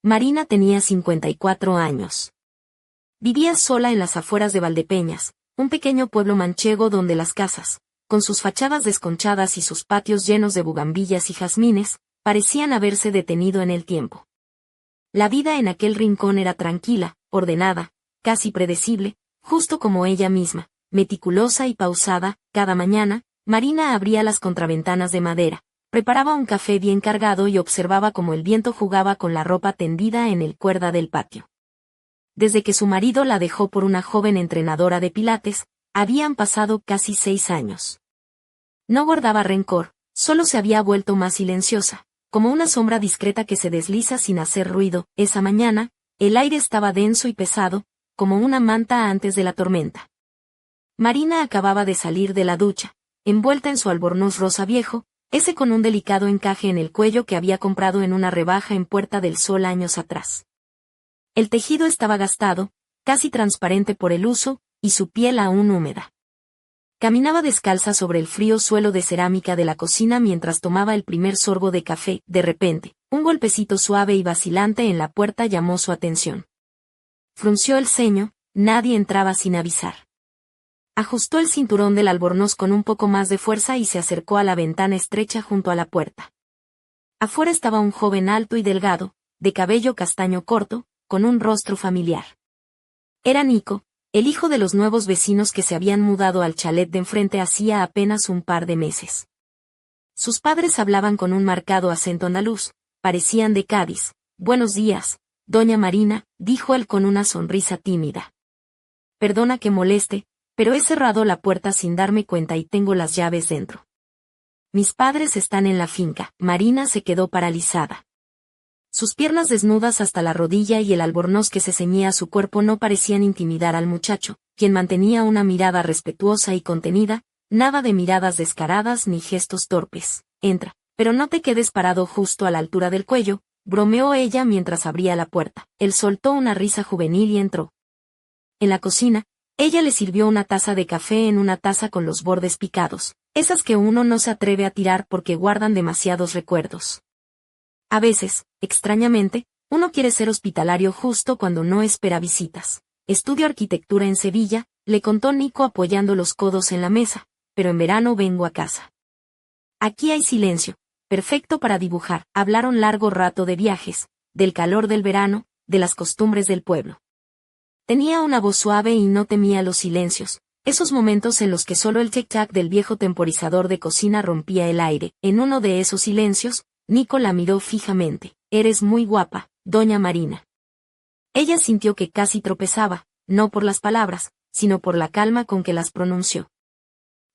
Marina tenía 54 años. Vivía sola en las afueras de Valdepeñas, un pequeño pueblo manchego donde las casas, con sus fachadas desconchadas y sus patios llenos de bugambillas y jazmines, parecían haberse detenido en el tiempo. La vida en aquel rincón era tranquila, ordenada, casi predecible, justo como ella misma, meticulosa y pausada. Cada mañana, Marina abría las contraventanas de madera, preparaba un café bien cargado y observaba cómo el viento jugaba con la ropa tendida en el cuerda del patio. Desde que su marido la dejó por una joven entrenadora de pilates, habían pasado casi 6 años. No guardaba rencor, solo se había vuelto más silenciosa, como una sombra discreta que se desliza sin hacer ruido. Esa mañana, el aire estaba denso y pesado, como una manta antes de la tormenta. Marina acababa de salir de la ducha, envuelta en su albornoz rosa viejo, ese con un delicado encaje en el cuello que había comprado en una rebaja en Puerta del Sol años atrás. El tejido estaba gastado, casi transparente por el uso, y su piel aún húmeda. Caminaba descalza sobre el frío suelo de cerámica de la cocina mientras tomaba el primer sorbo de café. De repente, un golpecito suave y vacilante en la puerta llamó su atención. Frunció el ceño, nadie entraba sin avisar. Ajustó el cinturón del albornoz con un poco más de fuerza y se acercó a la ventana estrecha junto a la puerta. Afuera estaba un joven alto y delgado, de cabello castaño corto, con un rostro familiar. Era Nico, el hijo de los nuevos vecinos que se habían mudado al chalet de enfrente hacía apenas un par de meses. Sus padres hablaban con un marcado acento andaluz, parecían de Cádiz. «Buenos días, doña Marina», dijo él con una sonrisa tímida. «Perdona que moleste, pero he cerrado la puerta sin darme cuenta y tengo las llaves dentro. Mis padres están en la finca». Marina se quedó paralizada. Sus piernas desnudas hasta la rodilla y el albornoz que se ceñía a su cuerpo no parecían intimidar al muchacho, quien mantenía una mirada respetuosa y contenida, nada de miradas descaradas ni gestos torpes. «Entra, pero no te quedes parado justo a la altura del cuello», bromeó ella mientras abría la puerta. Él soltó una risa juvenil y entró. En la cocina, ella le sirvió una taza de café en una taza con los bordes picados, esas que uno no se atreve a tirar porque guardan demasiados recuerdos. A veces, extrañamente, uno quiere ser hospitalario justo cuando no espera visitas. «Estudio arquitectura en Sevilla», le contó Nico apoyando los codos en la mesa, «pero en verano vengo a casa. Aquí hay silencio, perfecto para dibujar». Hablaron largo rato de viajes, del calor del verano, de las costumbres del pueblo. Tenía una voz suave y no temía los silencios, esos momentos en los que solo el tic-tac del viejo temporizador de cocina rompía el aire. En uno de esos silencios, Nico la miró fijamente. «Eres muy guapa, doña Marina». Ella sintió que casi tropezaba, no por las palabras, sino por la calma con que las pronunció.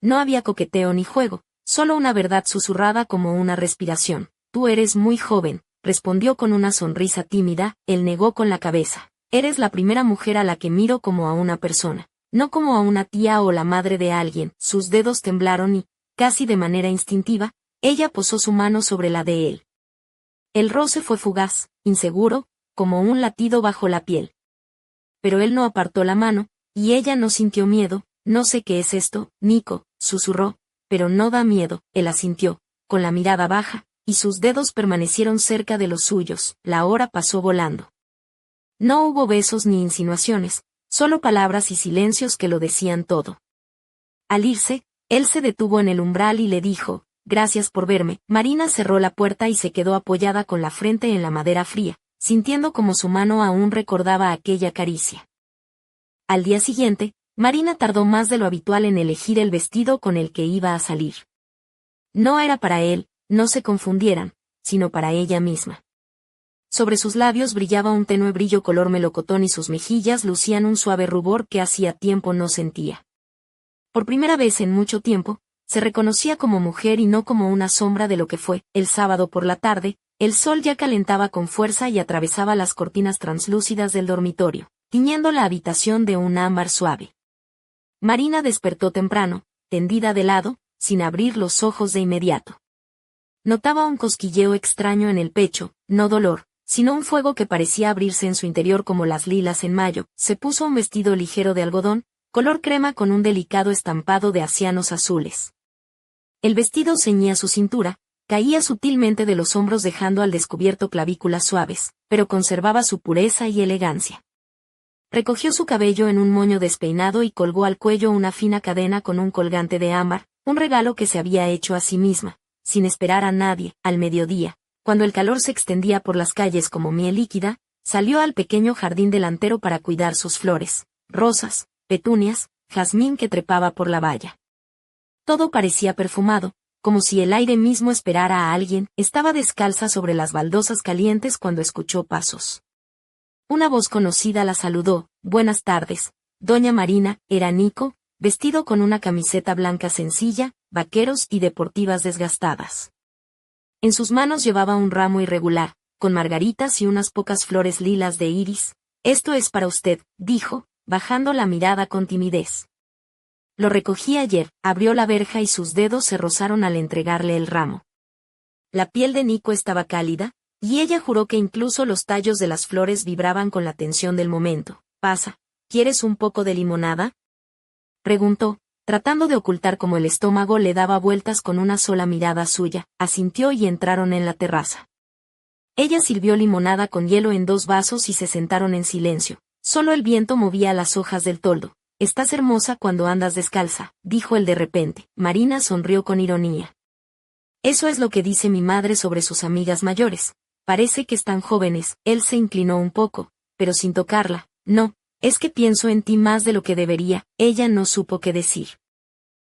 No había coqueteo ni juego, solo una verdad susurrada como una respiración. «Tú eres muy joven», respondió con una sonrisa tímida. Él negó con la cabeza. «Eres la primera mujer a la que miro como a una persona, no como a una tía o la madre de alguien». Sus dedos temblaron y, casi de manera instintiva, ella posó su mano sobre la de él. El roce fue fugaz, inseguro, como un latido bajo la piel. Pero él no apartó la mano, y ella no sintió miedo. «No sé qué es esto, Nico», susurró, «pero no da miedo». Él asintió, con la mirada baja, y sus dedos permanecieron cerca de los suyos. La hora pasó volando. No hubo besos ni insinuaciones, solo palabras y silencios que lo decían todo. Al irse, él se detuvo en el umbral y le dijo: «Gracias por verme». Marina cerró la puerta y se quedó apoyada con la frente en la madera fría, sintiendo como su mano aún recordaba aquella caricia. Al día siguiente, Marina tardó más de lo habitual en elegir el vestido con el que iba a salir. No era para él, no se confundieran, sino para ella misma. Sobre sus labios brillaba un tenue brillo color melocotón y sus mejillas lucían un suave rubor que hacía tiempo no sentía. Por primera vez en mucho tiempo, se reconocía como mujer y no como una sombra de lo que fue. El sábado por la tarde, el sol ya calentaba con fuerza y atravesaba las cortinas translúcidas del dormitorio, tiñendo la habitación de un ámbar suave. Marina despertó temprano, tendida de lado, sin abrir los ojos de inmediato. Notaba un cosquilleo extraño en el pecho, no dolor, sino un fuego que parecía abrirse en su interior como las lilas en mayo. Se puso un vestido ligero de algodón, color crema con un delicado estampado de acianos azules. El vestido ceñía su cintura, caía sutilmente de los hombros dejando al descubierto clavículas suaves, pero conservaba su pureza y elegancia. Recogió su cabello en un moño despeinado y colgó al cuello una fina cadena con un colgante de ámbar, un regalo que se había hecho a sí misma, sin esperar a nadie. Al mediodía, cuando el calor se extendía por las calles como miel líquida, salió al pequeño jardín delantero para cuidar sus flores, rosas, petunias, jazmín que trepaba por la valla. Todo parecía perfumado, como si el aire mismo esperara a alguien. Estaba descalza sobre las baldosas calientes cuando escuchó pasos. Una voz conocida la saludó. «Buenas tardes, doña Marina». Era Nico, vestido con una camiseta blanca sencilla, vaqueros y deportivas desgastadas. En sus manos llevaba un ramo irregular, con margaritas y unas pocas flores lilas de iris. «Esto es para usted», dijo, bajando la mirada con timidez. Lo recogí ayer. Abrió la verja y sus dedos se rozaron al entregarle el ramo. La piel de Nico estaba cálida, y ella juró que incluso los tallos de las flores vibraban con la tensión del momento. «Pasa, ¿quieres un poco de limonada?», preguntó, tratando de ocultar cómo el estómago le daba vueltas con una sola mirada suya. Asintió y entraron en la terraza. Ella sirvió limonada con hielo en 2 vasos y se sentaron en silencio. Solo el viento movía las hojas del toldo. «Estás hermosa cuando andas descalza», dijo él de repente. Marina sonrió con ironía. «Eso es lo que dice mi madre sobre sus amigas mayores. Parece que están jóvenes». Él se inclinó un poco, pero sin tocarla. «No, es que pienso en ti más de lo que debería». Ella no supo qué decir.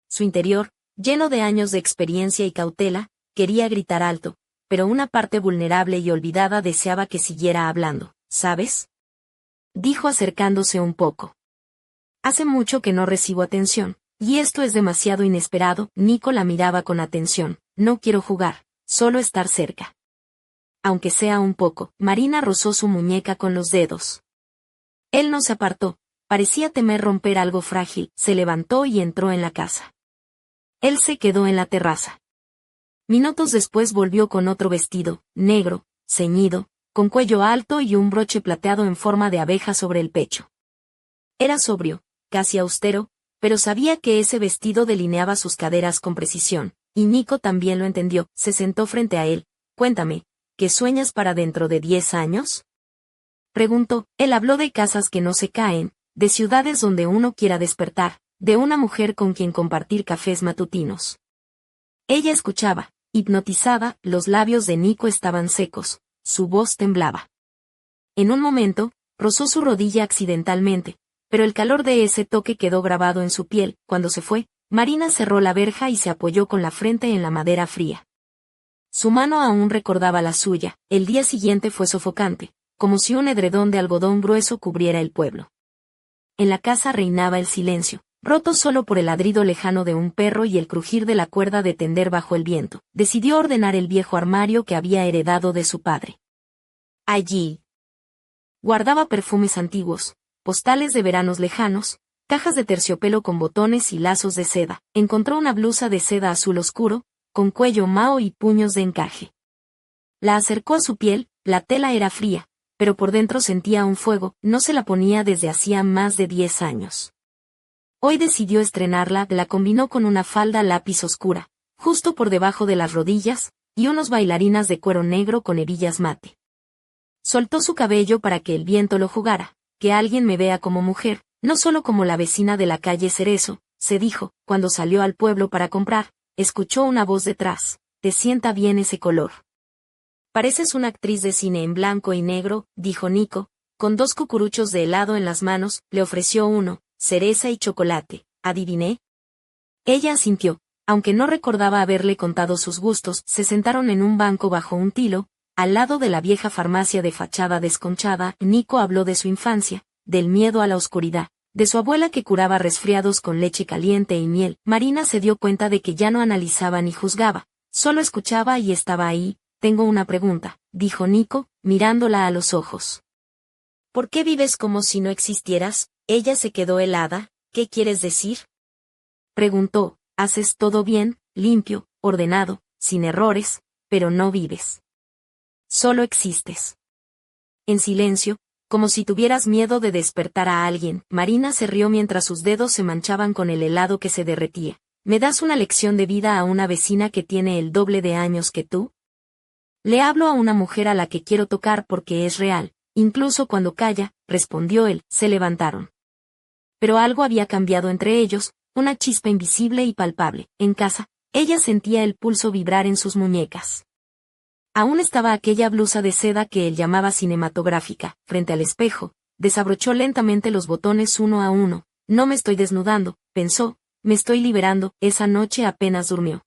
Su interior, lleno de años de experiencia y cautela, quería gritar alto, pero una parte vulnerable y olvidada deseaba que siguiera hablando. «¿Sabes?», dijo acercándose un poco. «Hace mucho que no recibo atención, y esto es demasiado inesperado». Nico la miraba con atención. «No quiero jugar, solo estar cerca. Aunque sea un poco». Marina rozó su muñeca con los dedos. Él no se apartó, parecía temer romper algo frágil. Se levantó y entró en la casa. Él se quedó en la terraza. Minutos después volvió con otro vestido, negro, ceñido, con cuello alto y un broche plateado en forma de abeja sobre el pecho. Era sobrio, casi austero, pero sabía que ese vestido delineaba sus caderas con precisión, y Nico también lo entendió. Se sentó frente a él. «Cuéntame, ¿qué sueñas para dentro de 10 años?» preguntó. Él habló de casas que no se caen, de ciudades donde uno quiera despertar, de una mujer con quien compartir cafés matutinos. Ella escuchaba, hipnotizada. Los labios de Nico estaban secos, su voz temblaba. En un momento, rozó su rodilla accidentalmente, pero el calor de ese toque quedó grabado en su piel. Cuando se fue, Marina cerró la verja y se apoyó con la frente en la madera fría. Su mano aún recordaba la suya. El día siguiente fue sofocante, como si un edredón de algodón grueso cubriera el pueblo. En la casa reinaba el silencio, roto solo por el ladrido lejano de un perro y el crujir de la cuerda de tender bajo el viento. Decidió ordenar el viejo armario que había heredado de su padre. Allí guardaba perfumes antiguos, postales de veranos lejanos, cajas de terciopelo con botones y lazos de seda. Encontró una blusa de seda azul oscuro, con cuello mao y puños de encaje. La acercó a su piel. La tela era fría, pero por dentro sentía un fuego. No se la ponía desde hacía más de 10 años. Hoy decidió estrenarla. La combinó con una falda lápiz oscura, justo por debajo de las rodillas, y unos bailarinas de cuero negro con hebillas mate. Soltó su cabello para que el viento lo jugara. «Que alguien me vea como mujer, no solo como la vecina de la calle Cerezo», se dijo. Cuando salió al pueblo para comprar, escuchó una voz detrás. «Te sienta bien ese color. Pareces una actriz de cine en blanco y negro», dijo Nico, con 2 cucuruchos de helado en las manos. Le ofreció uno, cereza y chocolate. «¿Adiviné?». Ella asintió, aunque no recordaba haberle contado sus gustos. Se sentaron en un banco bajo un tilo, al lado de la vieja farmacia de fachada desconchada. Nico habló de su infancia, del miedo a la oscuridad, de su abuela que curaba resfriados con leche caliente y miel. Marina se dio cuenta de que ya no analizaba ni juzgaba, solo escuchaba y estaba ahí. «Tengo una pregunta», dijo Nico, mirándola a los ojos. «¿Por qué vives como si no existieras?». Ella se quedó helada. «¿Qué quieres decir?», preguntó. «Haces todo bien, limpio, ordenado, sin errores, pero no vives. Solo existes. En silencio, como si tuvieras miedo de despertar a alguien». Marina se rió mientras sus dedos se manchaban con el helado que se derretía. ¿Me das una lección de vida a una vecina que tiene el doble de años que tú? Le hablo a una mujer a la que quiero tocar porque es real, incluso cuando calla, respondió él. Se levantaron. Pero algo había cambiado entre ellos, una chispa invisible y palpable. En casa, ella sentía el pulso vibrar en sus muñecas. Aún estaba aquella blusa de seda que él llamaba cinematográfica, frente al espejo, desabrochó lentamente los botones uno a uno. No me estoy desnudando, pensó, me estoy liberando. Esa noche apenas durmió.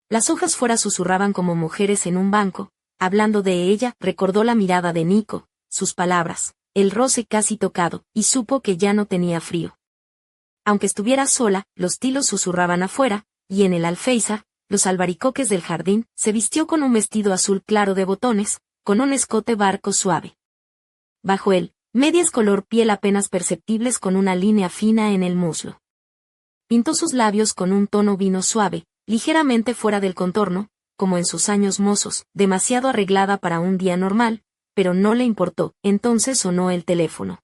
Las hojas fuera susurraban como mujeres en un banco, hablando de ella. Recordó la mirada de Nico, sus palabras, el roce casi tocado, y supo que ya no tenía frío. Aunque estuviera sola, los tilos susurraban afuera, y en el alféizar, los albaricoques del jardín. Se vistió con un vestido azul claro de botones, con un escote barco suave. Bajo él, medias color piel apenas perceptibles con una línea fina en el muslo. Pintó sus labios con un tono vino suave, ligeramente fuera del contorno, como en sus años mozos, demasiado arreglada para un día normal, pero no le importó. Entonces sonó el teléfono.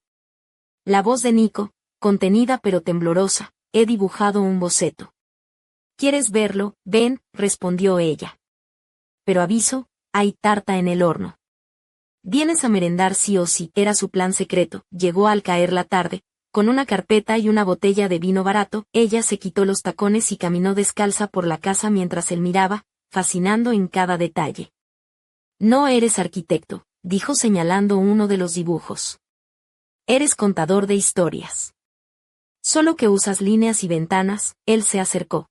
La voz de Nico, contenida pero temblorosa. He dibujado un boceto. ¿Quieres verlo? Ven, respondió ella. Pero aviso, hay tarta en el horno. Vienes a merendar sí o sí. Era su plan secreto. Llegó al caer la tarde, con una carpeta y una botella de vino barato. Ella se quitó los tacones y caminó descalza por la casa mientras él miraba, fascinando en cada detalle. No eres arquitecto, dijo señalando uno de los dibujos. Eres contador de historias. Solo que usas líneas y ventanas. Él se acercó.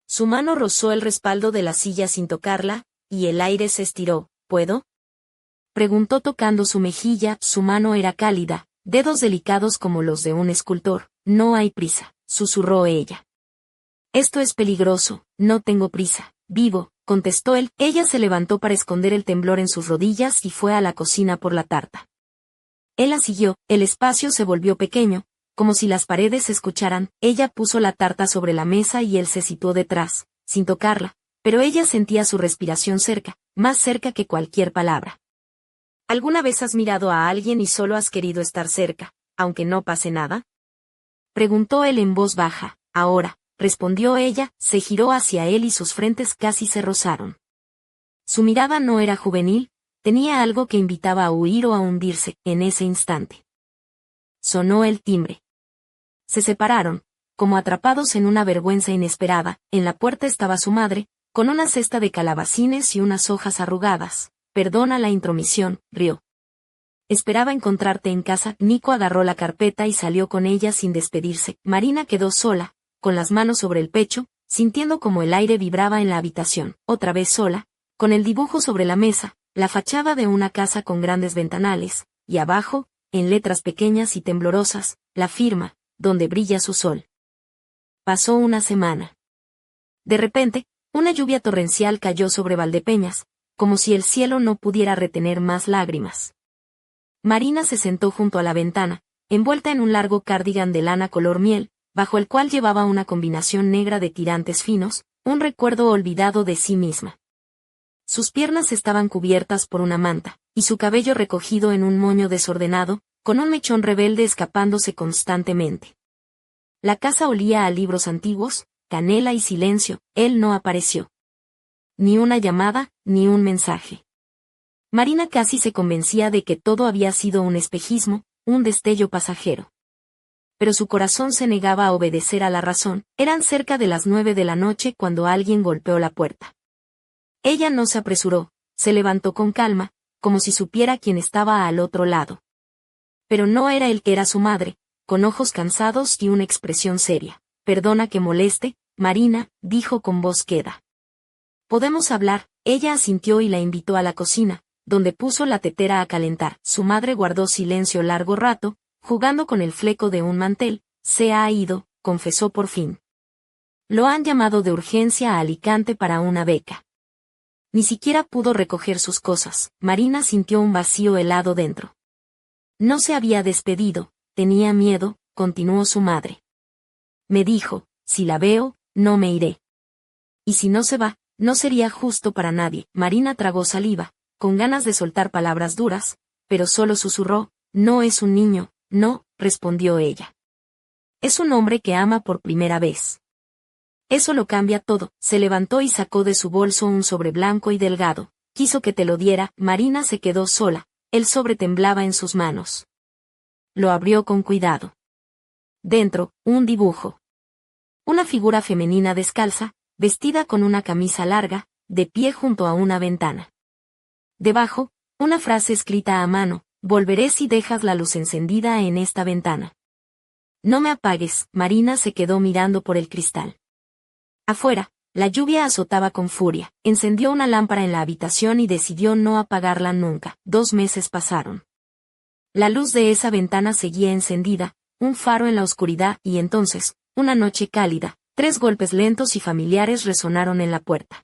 Su mano rozó el respaldo de la silla sin tocarla, y el aire se estiró. ¿Puedo? Preguntó tocando su mejilla. Su mano era cálida, dedos delicados como los de un escultor. No hay prisa, susurró ella. Esto es peligroso. No tengo prisa. Vivo, contestó él. Ella se levantó para esconder el temblor en sus rodillas y fue a la cocina por la tarta. Él la siguió. El espacio se volvió pequeño, como si las paredes se escucharan. Ella puso la tarta sobre la mesa y él se situó detrás, sin tocarla, pero ella sentía su respiración cerca, más cerca que cualquier palabra. ¿Alguna vez has mirado a alguien y solo has querido estar cerca, aunque no pase nada? Preguntó él en voz baja. Ahora, respondió ella. Se giró hacia él y sus frentes casi se rozaron. Su mirada no era juvenil, tenía algo que invitaba a huir o a hundirse. En ese instante sonó el timbre. Se separaron, como atrapados en una vergüenza inesperada. En la puerta estaba su madre, con una cesta de calabacines y unas hojas arrugadas. Perdona la intromisión, rió. Esperaba encontrarte en casa. Nico agarró la carpeta y salió con ella sin despedirse. Marina quedó sola, con las manos sobre el pecho, sintiendo como el aire vibraba en la habitación. Otra vez sola, con el dibujo sobre la mesa, la fachada de una casa con grandes ventanales, y abajo, en letras pequeñas y temblorosas, la firma, donde brilla su sol. Pasó una semana. De repente, una lluvia torrencial cayó sobre Valdepeñas, como si el cielo no pudiera retener más lágrimas. Marina se sentó junto a la ventana, envuelta en un largo cardigan de lana color miel, bajo el cual llevaba una combinación negra de tirantes finos, un recuerdo olvidado de sí misma. Sus piernas estaban cubiertas por una manta, y su cabello recogido en un moño desordenado, con un mechón rebelde escapándose constantemente. La casa olía a libros antiguos, canela y silencio. Él no apareció. Ni una llamada, ni un mensaje. Marina casi se convencía de que todo había sido un espejismo, un destello pasajero. Pero su corazón se negaba a obedecer a la razón. Eran cerca de las 9 de la noche cuando alguien golpeó la puerta. Ella no se apresuró, se levantó con calma, como si supiera quién estaba al otro lado. Pero no era él. Era su madre, con ojos cansados y una expresión seria. Perdona que moleste, Marina, dijo con voz queda. ¿Podemos hablar? Ella asintió y la invitó a la cocina, donde puso la tetera a calentar. Su madre guardó silencio largo rato, jugando con el fleco de un mantel. Se ha ido, confesó por fin. Lo han llamado de urgencia a Alicante para una beca. Ni siquiera pudo recoger sus cosas. Marina sintió un vacío helado dentro. No se había despedido, tenía miedo, continuó su madre. Me dijo, si la veo, no me iré. Y si no se va, no sería justo para nadie. Marina tragó saliva, con ganas de soltar palabras duras, pero solo susurró. No es un niño, no, respondió ella. Es un hombre que ama por primera vez. Eso lo cambia todo. Se levantó y sacó de su bolso un sobre blanco y delgado. Quiso que te lo diera. Marina se quedó sola. El sobre temblaba en sus manos. Lo abrió con cuidado. Dentro, un dibujo. Una figura femenina descalza, vestida con una camisa larga, de pie junto a una ventana. Debajo, una frase escrita a mano: volveré si dejas la luz encendida en esta ventana. No me apagues. Marina se quedó mirando por el cristal. Afuera, la lluvia azotaba con furia. Encendió una lámpara en la habitación y decidió no apagarla nunca. 2 meses pasaron. La luz de esa ventana seguía encendida, un faro en la oscuridad, y entonces, una noche cálida, 3 golpes lentos y familiares resonaron en la puerta.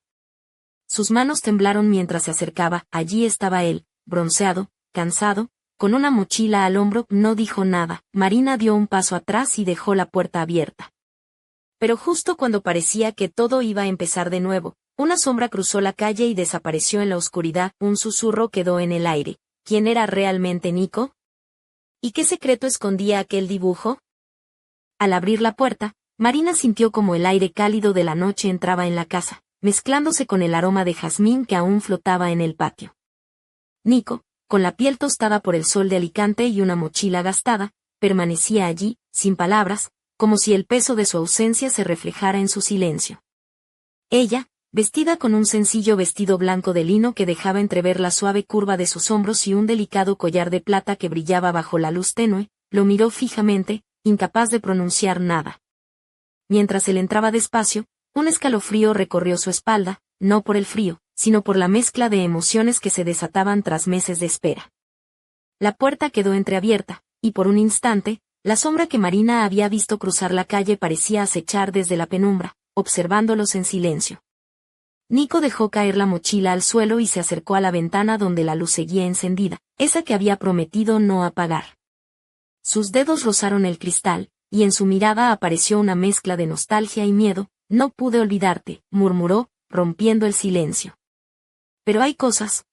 Sus manos temblaron mientras se acercaba. Allí estaba él, bronceado, cansado, con una mochila al hombro. No dijo nada. Marina dio un paso atrás y dejó la puerta abierta. Pero justo cuando parecía que todo iba a empezar de nuevo, una sombra cruzó la calle y desapareció en la oscuridad. Un susurro quedó en el aire. ¿Quién era realmente Nico? ¿Y qué secreto escondía aquel dibujo? Al abrir la puerta, Marina sintió como el aire cálido de la noche entraba en la casa, mezclándose con el aroma de jazmín que aún flotaba en el patio. Nico, con la piel tostada por el sol de Alicante y una mochila gastada, permanecía allí, sin palabras, como si el peso de su ausencia se reflejara en su silencio. Ella, vestida con un sencillo vestido blanco de lino que dejaba entrever la suave curva de sus hombros y un delicado collar de plata que brillaba bajo la luz tenue, lo miró fijamente, incapaz de pronunciar nada. Mientras él entraba despacio, un escalofrío recorrió su espalda, no por el frío, sino por la mezcla de emociones que se desataban tras meses de espera. La puerta quedó entreabierta, y por un instante, la sombra que Marina había visto cruzar la calle parecía acechar desde la penumbra, observándolos en silencio. Nico dejó caer la mochila al suelo y se acercó a la ventana donde la luz seguía encendida, esa que había prometido no apagar. Sus dedos rozaron el cristal, y en su mirada apareció una mezcla de nostalgia y miedo. No pude olvidarte, murmuró, rompiendo el silencio. Pero hay cosas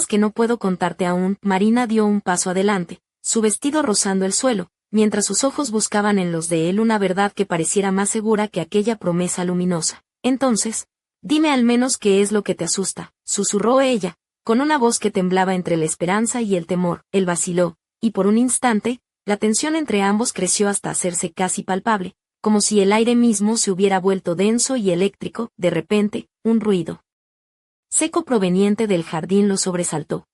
que no puedo contarte aún. Marina dio un paso adelante, su vestido rozando el suelo, mientras sus ojos buscaban en los de él una verdad que pareciera más segura que aquella promesa luminosa. Entonces, dime al menos qué es lo que te asusta, susurró ella, con una voz que temblaba entre la esperanza y el temor. Él vaciló, y por un instante, la tensión entre ambos creció hasta hacerse casi palpable, como si el aire mismo se hubiera vuelto denso y eléctrico. De repente, un ruido seco proveniente del jardín los sobresaltó.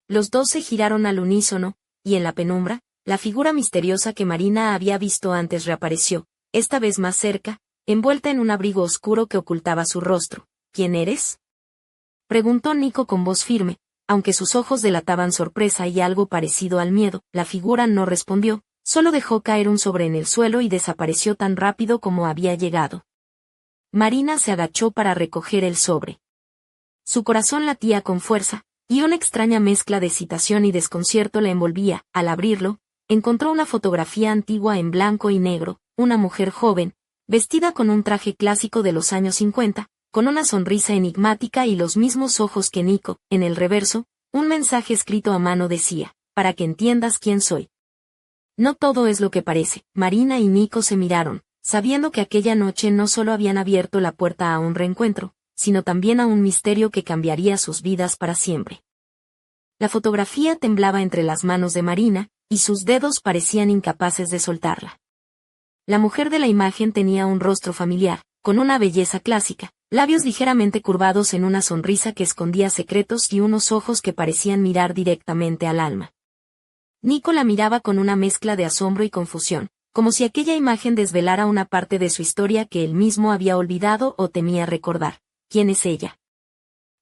Los dos se giraron al unísono, y en la penumbra, la figura misteriosa que Marina había visto antes reapareció, esta vez más cerca, envuelta en un abrigo oscuro que ocultaba su rostro. ¿Quién eres?, preguntó Nico con voz firme, aunque sus ojos delataban sorpresa y algo parecido al miedo. La figura no respondió, solo dejó caer un sobre en el suelo y desapareció tan rápido como había llegado. Marina se agachó para recoger el sobre. Su corazón latía con fuerza, y una extraña mezcla de excitación y desconcierto la envolvía. Al abrirlo, encontró una fotografía antigua en blanco y negro, una mujer joven, vestida con un traje clásico de los años 50, con una sonrisa enigmática y los mismos ojos que Nico. En el reverso, un mensaje escrito a mano decía: para que entiendas quién soy. No todo es lo que parece. Marina y Nico se miraron, sabiendo que aquella noche no solo habían abierto la puerta a un reencuentro, sino también a un misterio que cambiaría sus vidas para siempre. La fotografía temblaba entre las manos de Marina, y sus dedos parecían incapaces de soltarla. La mujer de la imagen tenía un rostro familiar, con una belleza clásica, labios ligeramente curvados en una sonrisa que escondía secretos y unos ojos que parecían mirar directamente al alma. Nico la miraba con una mezcla de asombro y confusión, como si aquella imagen desvelara una parte de su historia que él mismo había olvidado o temía recordar. ¿Quién es ella?,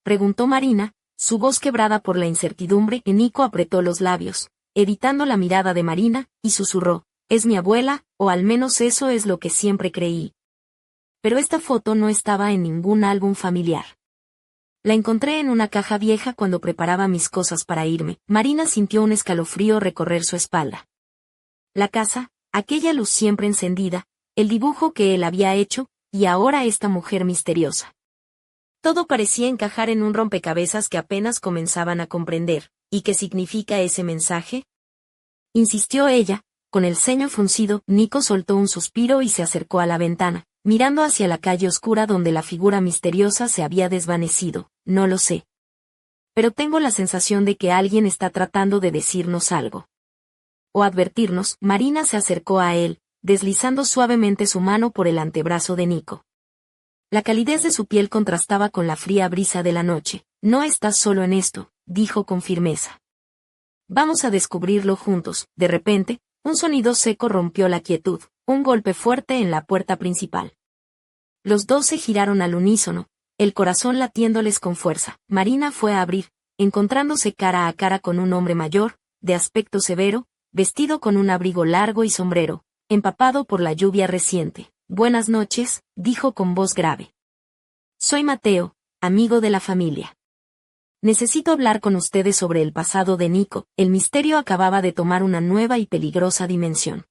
preguntó Marina, su voz quebrada por la incertidumbre. Y Nico apretó los labios, evitando la mirada de Marina, y susurró: es mi abuela, o al menos eso es lo que siempre creí. Pero esta foto no estaba en ningún álbum familiar. La encontré en una caja vieja cuando preparaba mis cosas para irme. Marina sintió un escalofrío recorrer su espalda. La casa, aquella luz siempre encendida, el dibujo que él había hecho, y ahora esta mujer misteriosa. Todo parecía encajar en un rompecabezas que apenas comenzaban a comprender. ¿Y qué significa ese mensaje?, insistió ella, con el ceño fruncido. Nico soltó un suspiro y se acercó a la ventana, mirando hacia la calle oscura donde la figura misteriosa se había desvanecido. No lo sé. Pero tengo la sensación de que alguien está tratando de decirnos algo. O advertirnos. Marina se acercó a él, deslizando suavemente su mano por el antebrazo de Nico. La calidez de su piel contrastaba con la fría brisa de la noche. No estás solo en esto, dijo con firmeza. Vamos a descubrirlo juntos. De repente, un sonido seco rompió la quietud, un golpe fuerte en la puerta principal. Los dos se giraron al unísono, el corazón latiéndoles con fuerza. Marina fue a abrir, encontrándose cara a cara con un hombre mayor, de aspecto severo, vestido con un abrigo largo y sombrero, empapado por la lluvia reciente. Buenas noches, dijo con voz grave. Soy Mateo, amigo de la familia. Necesito hablar con ustedes sobre el pasado de Nico. El misterio acababa de tomar una nueva y peligrosa dimensión.